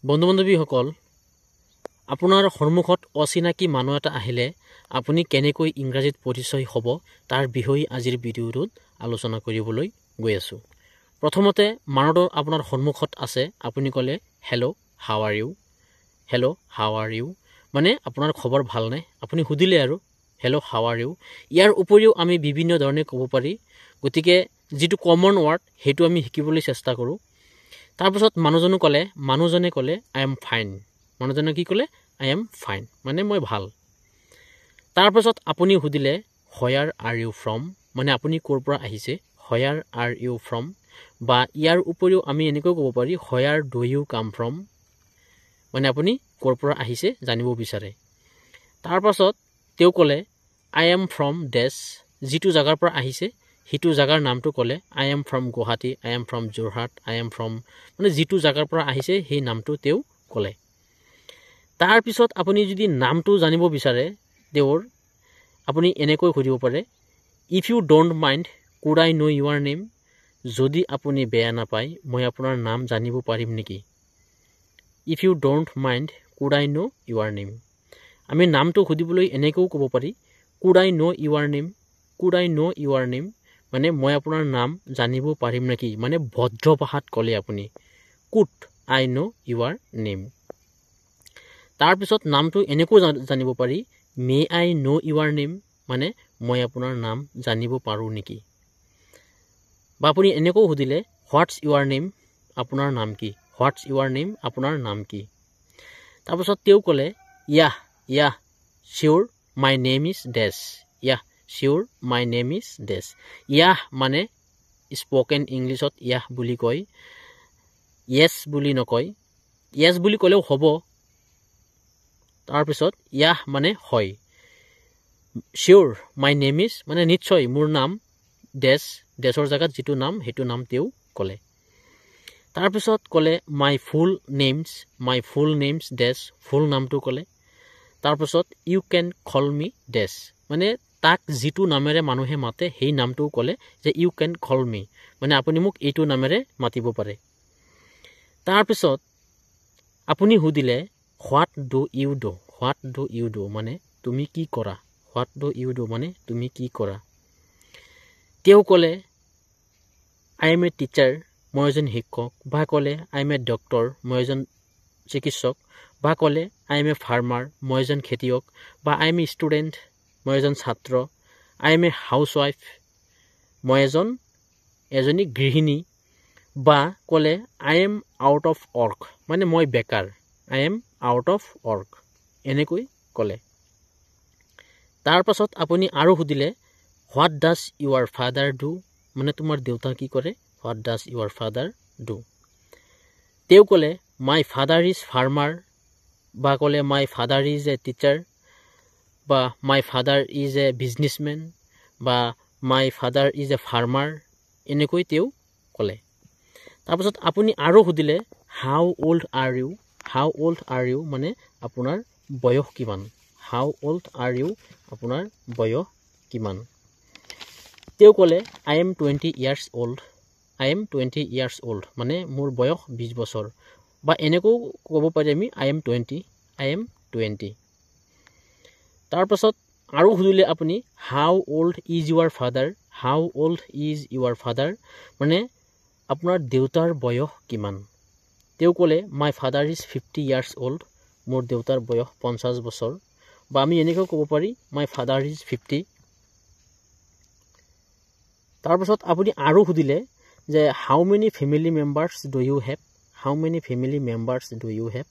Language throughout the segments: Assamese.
বন্ধু-বান্ধৱীসকল, আপোনাৰ সন্মুখত অচিনাকি মানুহ এটা আহিলে আপুনি কেনেকৈ ইংৰাজীত পৰিচয় হ'ব তাৰ বিষয়ে আজিৰ ভিডিঅ'টোত আলোচনা কৰিবলৈ গৈ আছোঁ। প্ৰথমতে মানুহটো আপোনাৰ সন্মুখত আছে, আপুনি ক'লে hello' how are you, hello' how are you, মানে আপোনাৰ খবৰ ভালনে? আপুনি সুধিলে আৰু হেল্ল' হাউ আৰ ইউ। ইয়াৰ উপৰিও আমি বিভিন্ন ধৰণে ক'ব পাৰি, গতিকে যিটো কমন ৱাৰ্ড সেইটো আমি শিকিবলৈ চেষ্টা কৰোঁ। তাৰপিছত মানুহজনে ক'লে আই এম ফাইন। মানুহজনে কি ক'লে? আই এম ফাইন, মানে মই ভাল। তাৰপাছত আপুনি সুধিলে হোয়াৰ আৰ ইউ ফ্ৰম, মানে আপুনি ক'ৰ পৰা আহিছে, হোয়াৰ আৰ ইউ ফ্ৰম। বা ইয়াৰ উপৰিও আমি এনেকৈ ক'ব পাৰি where do you come from, মানে আপুনি ক'ৰ পৰা আহিছে জানিব বিচাৰে। তাৰপাছত তেওঁ ক'লে আই এম ফ্ৰম ডেছ, যিটো জেগাৰ পৰা আহিছে সেইটো জেগাৰ নামটো ক'লে। I M from Guwahati, I am from Jorhat, I am from, মানে যিটো জেগাৰ পৰা আহিছে সেই নামটো তেওঁ ক'লে। তাৰপিছত আপুনি যদি নামটো জানিব বিচাৰে তেওঁৰ, আপুনি এনেকৈ সুধিব পাৰে if you don't mind could I know' your name, যদি আপুনি বেয়া নাপায় মই আপোনাৰ নাম জানিব পাৰিম নেকি? If you don't mind could I know' your name. আমি নামটো সুধিবলৈ এনেকৈও ক'ব পাৰি could I know' your name, could I know' your name, মানে মই আপোনাৰ নাম জানিব পাৰিম নেকি, মানে ভদ্ৰ ভাষাত ক'লে আপুনি could I know' your name. তাৰপিছত নামটো এনেকৈ জানিব পাৰি may I know' your name, মানে মই আপোনাৰ নাম জানিব পাৰোঁ নেকি। বা আপুনি এনেকৈ সুধিলে হোৱাটছ ইউৰ নেম, আপোনাৰ নাম কি, হোৱাটছ ইউৰ নেম, আপোনাৰ নাম কি। তাৰপিছত তেওঁ ক'লে yeah sure my name is Dash, yeah sure my name is Dash. Yeah মানে স্পকেন ইংলিছত ইয়াহ বুলি কয়, য়েছ বুলি নকয়। য়েছ বুলি ক'লেও হ'ব। তাৰপিছত ইয়াহ মানে হয়। চিয়'ৰ মাই নেম ইজ, মানে নিশ্চয় মোৰ নাম ডেছ, ডেছৰ জেগাত যিটো নাম সেইটো নাম তেওঁ ক'লে। তাৰপিছত ক'লে মাই ফুল নেমছ ডেছ, ফুল নামটো ক'লে। তাৰপিছত ইউ কেন কল মি ডেছ, মানে তাক যিটো নামেৰে মানুহে মাতে সেই নামটোও ক'লে যে ইউ কেন কল মি, মানে আপুনি মোক এইটো নামেৰে মাতিব পাৰে। তাৰপিছত আপুনি সুধিলে what do you do, what do you do, মানে তুমি কি কৰা, হোৱাট ডু ইউ ডু, মানে তুমি কি কৰা। তেওঁ ক'লে আই এম এ টিচাৰ, মই এজন শিক্ষক। বা ক'লে আই এম এ ডক্টৰ, মই এজন চিকিৎসক। বা ক'লে আই এম এ ফাৰ্মাৰ, মই এজন খেতিয়ক। বা আই এম এ ষ্টুডেণ্ট, মই এজন ছাত্ৰ। I am a housewife, মই এজনী গৃহিণী। বা ক'লে I am out of work, মানে মই বেকাৰ, I am out of work, এনেকৈ ক'লে। তাৰপাছত আপুনি আৰু সুধিলে what does your father do, মানে তোমাৰ দেউতা কি কৰে, what does your father do. তেওঁ ক'লে মাই ফাদাৰ ইজ ফাৰ্মাৰ। বা ক'লে my father is a teacher. বা my father is a businessman. বা my father is A farmer, এনেকৈ তেওঁ ক'লে। তাৰপিছত আপুনি আৰু সুধিলে হাউ old R U, how old R you, মানে আপোনাৰ বয়স কিমান, হাউ অল্ড আৰ ইউ, আপোনাৰ বয়স কিমান। তেওঁ ক'লে I M 20 years old, I am 20 years old, মানে মোৰ বয়স 20 বছৰ। বা এনেকৈও ক'ব পাৰি আমি আই এম 20। তাৰপাছত আৰু সুধিলে আপুনি how old is your father, how old is your father, মানে আপোনাৰ দেউতাৰ বয়স কিমান। তেওঁ ক'লে my father is 50 years old, মোৰ দেউতাৰ বয়স 50 বছৰ। বা আমি এনেকৈ ক'ব পাৰি মাই ফাদাৰ ইজ 50। তাৰপাছত আপুনি আৰু সুধিলে যে how many family members do you have, how many family members do you have,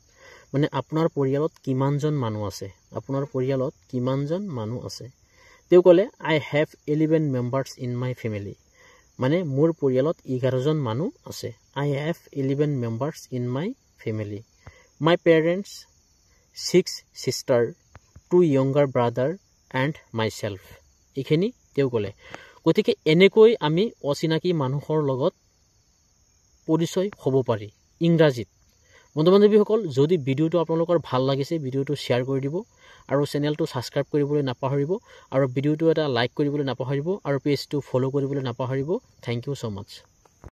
মানে আপোনাৰ পৰিয়ালত কিমানজন মানুহ আছে, আপোনাৰ পৰিয়ালত কিমানজন মানুহ আছে। তেওঁ ক'লে I have 11 members in my family, মানে মোৰ পৰিয়ালত 11জন মানুহ আছে। I have 11 members in my family. My parents 6 sister, 2 younger brother and myself, এইখিনি তেওঁ ক'লে। গতিকে এনেকৈ আমি অচিনাকি মানুহৰ লগত পৰিচয় হ'ব পাৰি ইংৰাজীত। বন্ধু বান্ধৱীসকল, যদি ভিডিঅ'টো আপোনালোকৰ ভাল লাগিছে ভিডিঅ'টো শ্বেয়াৰ কৰি দিব আৰু চেনেলটো ছাবস্ক্ৰাইব কৰিবলৈ নাপাহৰিব আৰু ভিডিঅ'টো এটা লাইক কৰিবলৈ নাপাহৰিব আৰু পেজটো ফ'ল' কৰিবলৈ নাপাহৰিব। Thank you so' much.